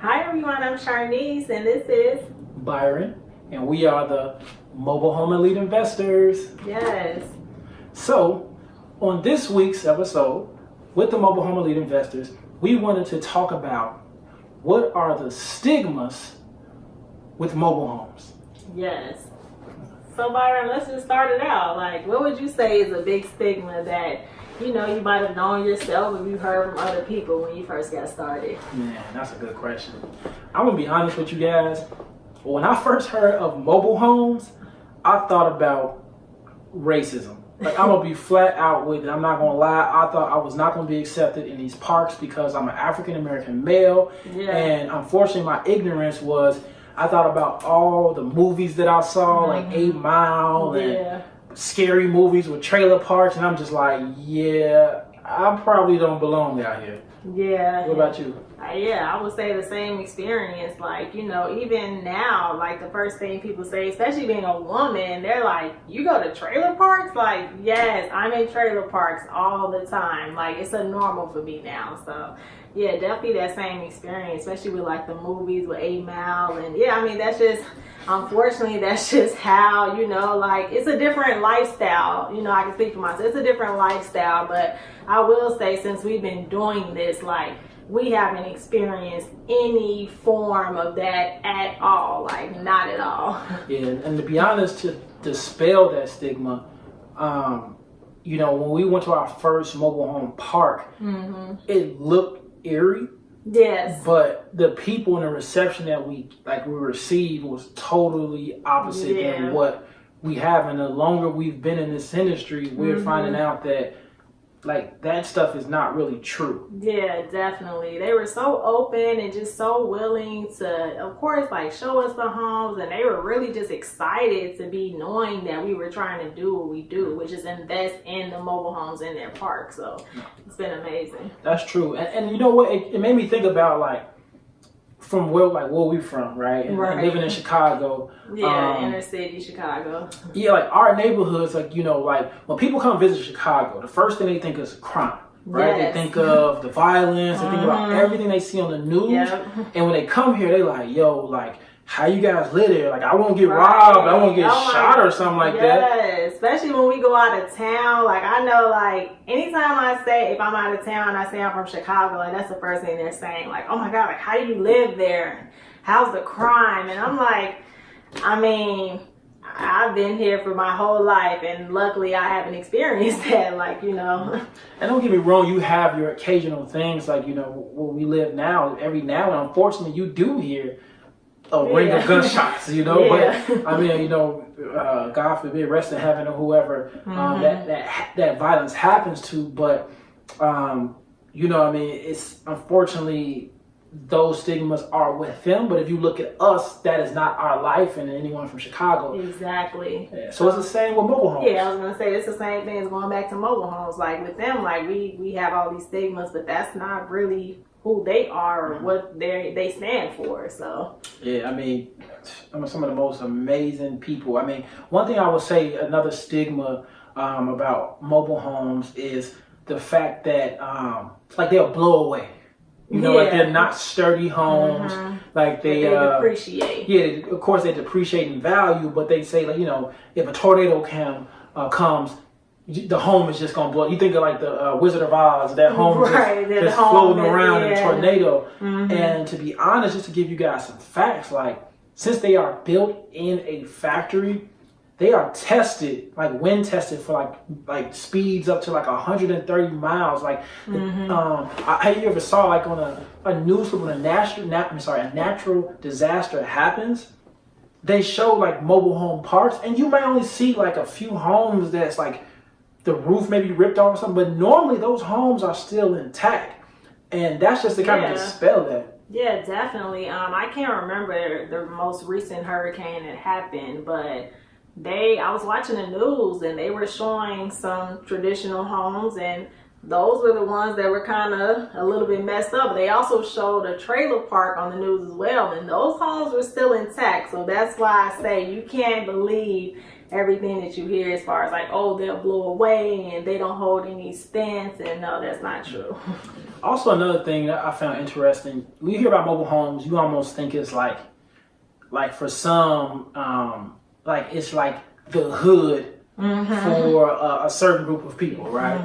Hi everyone, I'm Sharnice and this is Byron, and we are the Mobile Home Elite Investors. Yes. So, on this week's episode with the Mobile Home Elite Investors, we wanted to talk about what are the stigmas with mobile homes. Yes. So Byron, let's just start it out. Like, what would you say is a big stigma that you might have known yourself or you heard from other people when you first got started? Man, that's a good question. I'm gonna be honest with you guys. When I first heard of mobile homes, I thought about racism. Like, I'm gonna be flat out with it. I'm not gonna lie. I thought I was not gonna be accepted in these parks because I'm an African American male. Yeah. And unfortunately, my ignorance was I thought about all the movies that I saw, like 8 Mile and scary movies with trailer parks, and I'm just like, yeah, I probably don't belong out here. Yeah. What about you? Yeah, I would say the same experience. Like, even now, like the first thing people say, especially being a woman, they're like, you go to trailer parks? Like, yes, I'm in trailer parks all the time. Like, it's a normal for me now. So, yeah, definitely that same experience, especially with like the movies with 8 Mile. And yeah, I mean, that's just, unfortunately, that's just how, like, it's a different lifestyle. I can speak for myself. It's a different lifestyle, but I will say, since we've been doing this, like, we haven't experienced any form of that at all, like not at all. Yeah, and to be honest, to dispel that stigma, when we went to our first mobile home park, it looked eerie. Yes. But the people in the reception that we received was totally opposite than what we have. And the longer we've been in this industry, we're finding out that that stuff is not really true. Yeah, definitely. They were so open and just so willing to, of course, like show us the homes, and they were really just excited to be knowing that we were trying to do what we do, which is invest in the mobile homes in their park. So it's been amazing. That's true. And you know what? It made me think about from where we from, right? And living in Chicago. Yeah, inner city Chicago. Yeah, our neighborhoods, when people come visit Chicago, the first thing they think is crime, right? Yes. They think of the violence, they think about everything they see on the news. Yep. And when they come here, they like, yo, how you guys live there? I won't get robbed, I won't get shot or something like that. Yeah, especially when we go out of town. I know, anytime I say, if I'm out of town, I say I'm from Chicago, and that's the first thing they're saying. Oh my God, how do you live there? How's the crime? And I'm like, I mean, I've been here for my whole life, and luckily I haven't experienced that, And don't get me wrong, you have your occasional things, where we live now, every now and unfortunately you do hear a ring of gunshots, but I mean, God forbid, rest in heaven or whoever that violence happens to, but it's unfortunately those stigmas are with them, but if you look at us, that is not our life, and anyone from Chicago. Exactly. Yeah. So it's the same with mobile homes. Yeah, I was gonna say it's the same thing as going back to mobile homes. With them, we have all these stigmas, but that's not really who they are or what they stand for. So yeah, I mean, some of the most amazing people. I mean, one thing I would say, another stigma about mobile homes is the fact that they'll blow away. They're not sturdy homes. They depreciate. Yeah, of course they depreciate in value, but they say if a tornado comes, the home is just gonna blow. You think of the Wizard of Oz, that home just floating around in a tornado. And to be honest, just to give you guys some facts, since they are built in a factory, they are tested, wind tested for speeds up to 130 miles. Have you ever saw on a news clip when a natural disaster happens? They show mobile home parks, and you might only see a few homes that's the roof may be ripped off or something, but normally those homes are still intact, and that's just to kind of dispel that. Yeah, definitely. I can't remember the most recent hurricane that happened, but I was watching the news and they were showing some traditional homes, and those were the ones that were kind of a little bit messed up. They also showed a trailer park on the news as well, and those homes were still intact. So that's why I say you can't believe everything that you hear as far as like, oh, they'll blow away and they don't hold any stance, and no, that's not true. Also, another thing that I found interesting, when you hear about mobile homes, you almost think it's like for some, like it's like the hood for a certain group of people, right?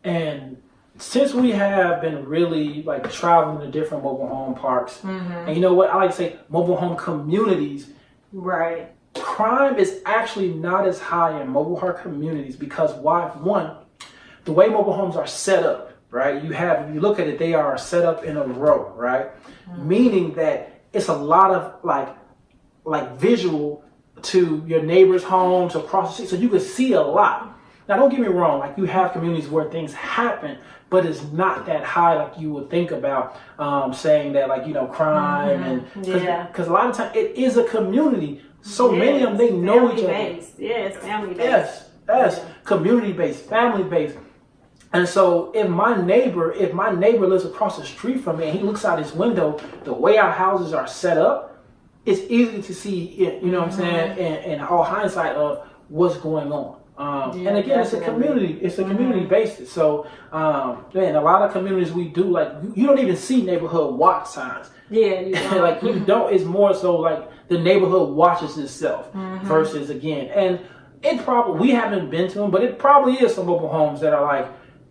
And since we have been really like traveling to different mobile home parks, and you know what, I like to say mobile home communities, right? Crime is actually not as high in mobile home communities because one, the way mobile homes are set up, right? If you look at it, they are set up in a row, right? Meaning that it's a lot of like visual to your neighbors' homes across the street, so you can see a lot. Now, don't get me wrong, like you have communities where things happen, but it's not that high like you would think about saying that, like, you know, crime and because a lot of times it is a community. So many of them, they know each other. It's family based. Yes, community based, family based. And so if my neighbor lives across the street from me and he looks out his window, the way our houses are set up, it's easy to see, you know what I'm saying, in all hindsight of what's going on. And again, it's a community. It's a community basis. So, man, a lot of communities we do, like, you don't even see neighborhood watch signs. Yeah, you don't. Like, you don't. It's more so like the neighborhood watches itself versus, again. And it probably, we haven't been to them, but it probably is some mobile homes that are like,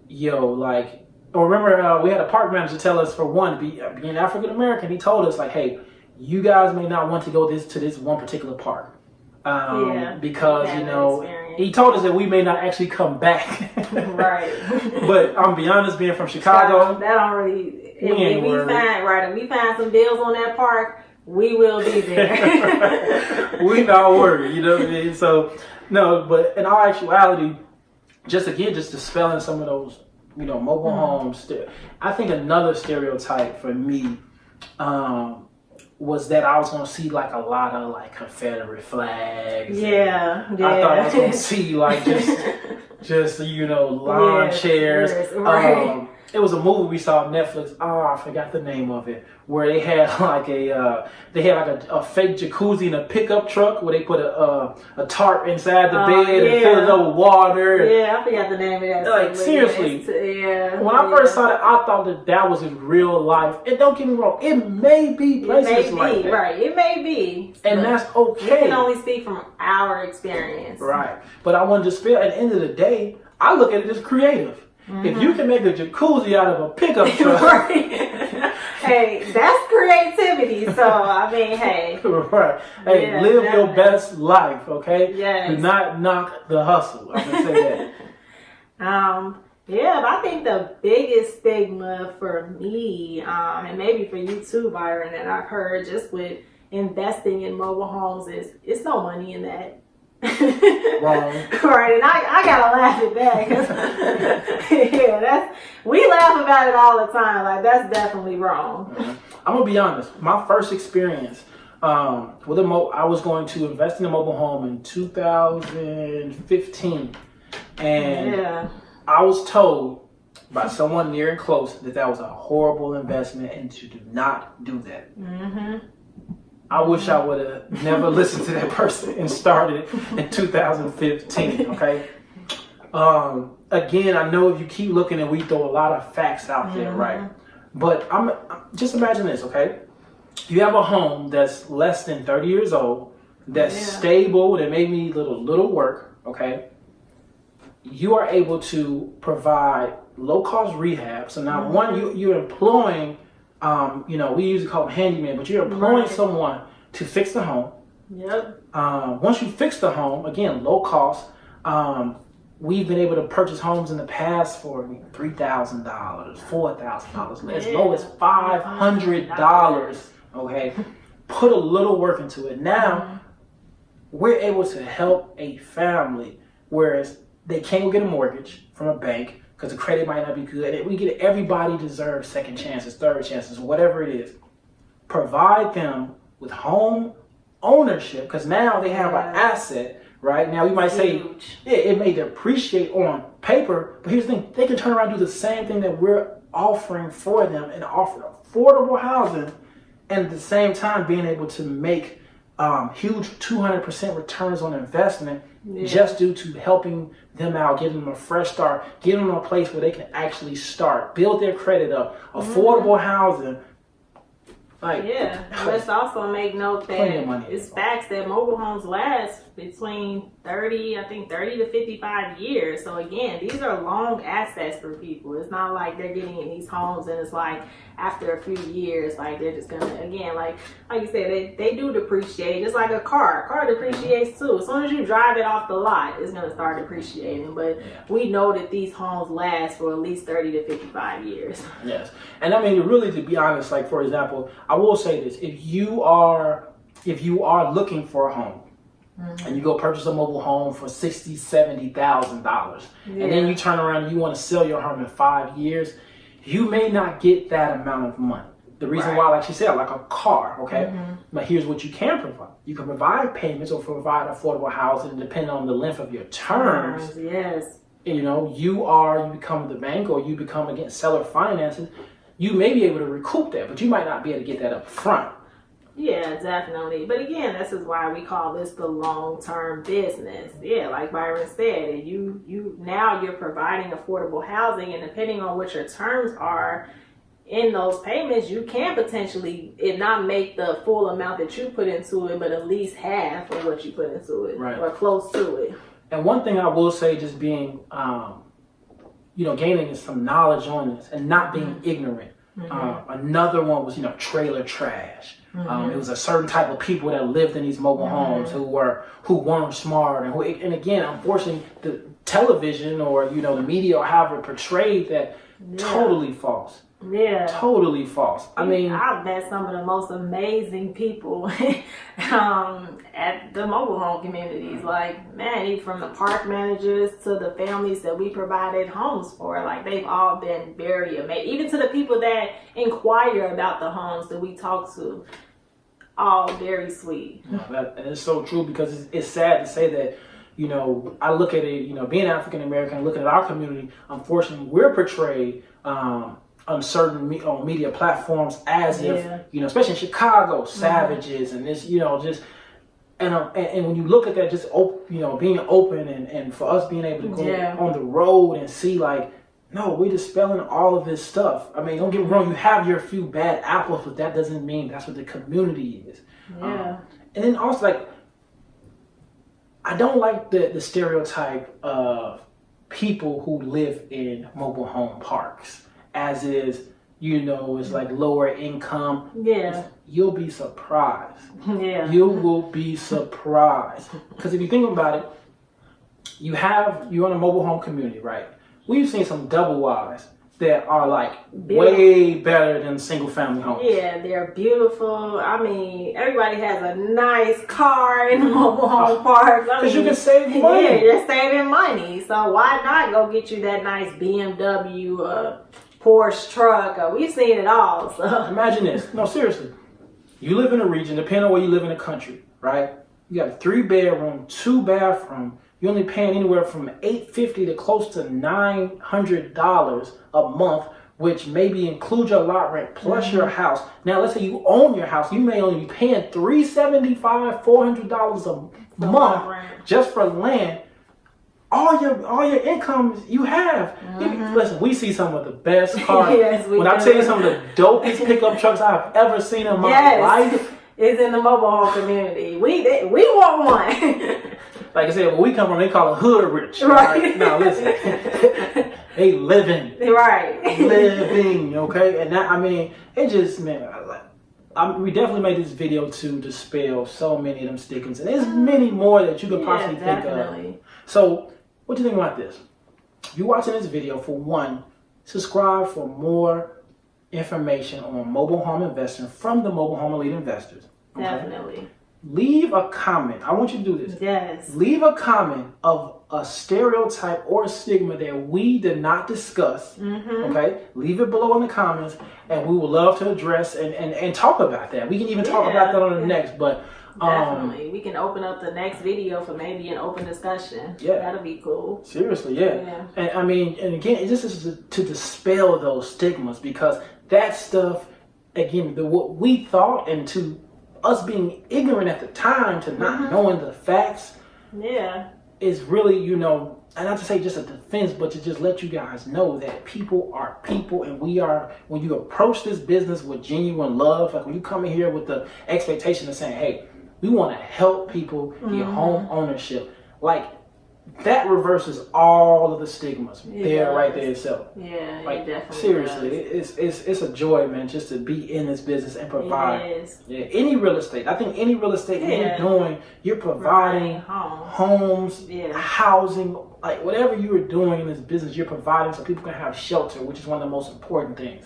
yo, like, remember we had a park manager tell us, for one, being African American, he told us, like, hey, you guys may not want to go to this one particular park. Because, you know, he told us that we may not actually come back. Right. But I'm be honest, being from Chicago, that don't really, if we find some deals on that park, we will be there. We not worried, you know what I mean? So, no, but in all actuality, just dispelling some of those, you know, mobile homes. I think another stereotype for me, was that I was gonna see like a lot of like Confederate flags. Yeah. I thought I was gonna see like just you know, lawn chairs. Yes, right. It was a movie we saw on Netflix. Oh, I forgot the name of it. Where they had like a fake jacuzzi in a pickup truck where they put a tarp inside the bed and fill it up with water. Yeah, I forgot the name of that. Like, seriously. When I first saw that, I thought that was in real life. And don't get me wrong, it may be places like that. Right, it may be. And that's okay. We can only speak from our experience. Right. But I want to just feel, at the end of the day, I look at it as creative. If you can make a jacuzzi out of a pickup truck. Right. Hey, that's creativity. So, I mean, hey. Right. Hey, live your best life, okay? Yes. Do not knock the hustle. I can say that. Yeah, but I think the biggest stigma for me, and maybe for you too, Byron, that I've heard just with investing in mobile homes is it's no money in that. Wrong. Right, and I gotta laugh at that because we laugh about it all the time. Like, that's definitely wrong. I'm gonna be honest. My first experience with I was going to invest in a mobile home in 2015, and I was told by someone near and close that was a horrible investment and to do not do that. I wish I would have never listened to that person and started in 2015, okay? Again, I know if you keep looking and we throw a lot of facts out there, right? But I'm just imagine this, okay? You have a home that's less than 30 years old, that's stable, that may need little work, okay? You are able to provide low-cost rehab. So now, one, you're employing... you know, we usually call them handyman, but you're employing someone to fix the home. Yep. Once you fix the home, again, low cost. We've been able to purchase homes in the past for $3,000, $4,000, as low as $500. Okay, put a little work into it. Now we're able to help a family, whereas they can't go get a mortgage from a bank, because the credit might not be good. And we get everybody deserves second chances, third chances, whatever it is. Provide them with home ownership, because now they have an asset, right? Now we might say, it may depreciate on paper, but here's the thing, they can turn around and do the same thing that we're offering for them and offer affordable housing, and at the same time being able to make huge 200% returns on investment just due to helping them out, giving them a fresh start, giving them a place where they can actually start, build their credit up, affordable housing. Like, let's also make note that it's facts that mobile homes last between 30 to 55 years. So again, these are long assets for people. It's not like they're getting in these homes and it's like after a few years, like they're just gonna, again, like you said, they do depreciate. Just like a car. A car depreciates too. As soon as you drive it off the lot, it's gonna start depreciating. But we know that these homes last for at least 30 to 55 years. Yes. And I mean, really, to be honest, like for example, I will say this: if you are looking for a home, and you go purchase a mobile home for $60,000-$70,000, and then you turn around and you want to sell your home in 5 years, you may not get that amount of money. The reason why, like she said, like a car, okay? But here's what you can provide. You can provide payments or provide affordable housing depending on the length of your terms. You know, you become the bank or you become against seller finances. You may be able to recoup that, but you might not be able to get that up front. Yeah, definitely. But again, this is why we call this the long-term business. Yeah, like Byron said, you're providing affordable housing, and depending on what your terms are in those payments, you can potentially, if not make the full amount that you put into it, but at least half of what you put into it, or close to it. And one thing I will say, just being, gaining some knowledge on this and not being ignorant. Another one was, trailer trash. It was a certain type of people that lived in these mobile homes who weren't smart, and again, unfortunately, the television or the media or however portrayed that totally false. Totally false. I mean, I've met some of the most amazing people at the mobile home communities. Like, man, even from the park managers to the families that we provided homes for, like they've all been very amazing. Even to the people that inquire about the homes that we talk to, all very sweet. And it's so true, because it's sad to say that. I look at it. Being African American, looking at our community, unfortunately, we're portrayed on certain media platforms as if, especially in Chicago, savages, and this, and when you look at that, just being open and for us being able to go on the road and see, like, no, we're dispelling all of this stuff. I mean, don't get me wrong, you have your few bad apples, but that doesn't mean that's what the community is. And then also, like, I don't like the stereotype of people who live in mobile home parks. As is, it's like lower income. You'll be surprised. You will be surprised. Because if you think about it, you're in a mobile home community, right? We've seen some double wides that are like way better than single family homes. Yeah, they're beautiful. I mean, everybody has a nice car in the mobile home parks. Because you can save money. Yeah, you're saving money. So why not go get you that nice BMW, Porsche truck? We've seen it all. So imagine this. No, seriously. You live in a region, depending on where you live in the country, right? You got a 3-bedroom, 2-bathroom. You're only paying anywhere from $850 to close to $900 a month, which maybe includes your lot rent plus your house. Now, let's say you own your house. You may only be paying $375, $400 a month just for land. All your income you have. Listen, we see some of the best cars. When I tell you some of the dopest pickup trucks I've ever seen in my life, is in the mobile home community. We want one. Like I said, where we come from, they call it hood rich. Right? Now listen, they living. Living, okay? And that, I mean, it just, man, we definitely made this video to dispel so many of them stigmas. And there's many more that you could possibly think of. So, what do you think about this? If you're watching this video, for one, subscribe for more information on mobile home investing from the Mobile Home Elite Investors. Okay? Definitely. Leave a comment. I want you to do this. Yes. Leave a comment of a stereotype or a stigma that we did not discuss. Okay? Leave it below in the comments, and we would love to address and talk about that. We can even talk about that on the next, but definitely. We can open up the next video for maybe an open discussion. That'll be cool. Seriously, And I mean, and again, this is to dispel those stigmas, because that stuff, again, what we thought, and to us being ignorant at the time to not knowing the facts is really, you know, and not to say just a defense, but to just let you guys know that people are people, and we are, when you approach this business with genuine love, like when you come in here with the expectation of saying, hey, we want to help people get home ownership, like that reverses all of the stigmas right there itself. Yeah, like, it definitely seriously, does. it's a joy, man, just to be in this business and provide. It is. Yeah, any real estate. I think any real estate that you're doing, you're providing homes, housing, like whatever you are doing in this business, you're providing so people can have shelter, which is one of the most important things.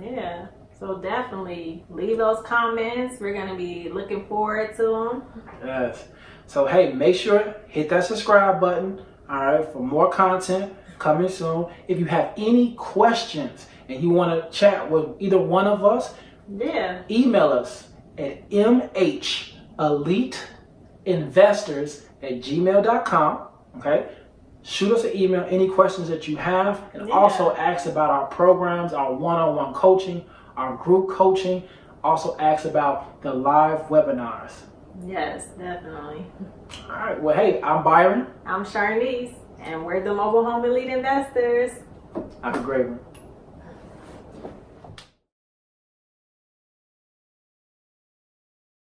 Yeah. So definitely leave those comments. We're going to be looking forward to them. Yes. So, hey, make sure hit that subscribe button, all right, for more content coming soon. If you have any questions and you want to chat with either one of us, email us at mheliteinvestors@gmail.com, okay? Shoot us an email, any questions that you have, and also ask about our programs, our one-on-one coaching, our group coaching. Also ask about the live webinars. Yes, definitely. All right. Well, hey, I'm Byron. I'm Sturdiness, and we're the Mobile Home Elite Investors. Have a great one.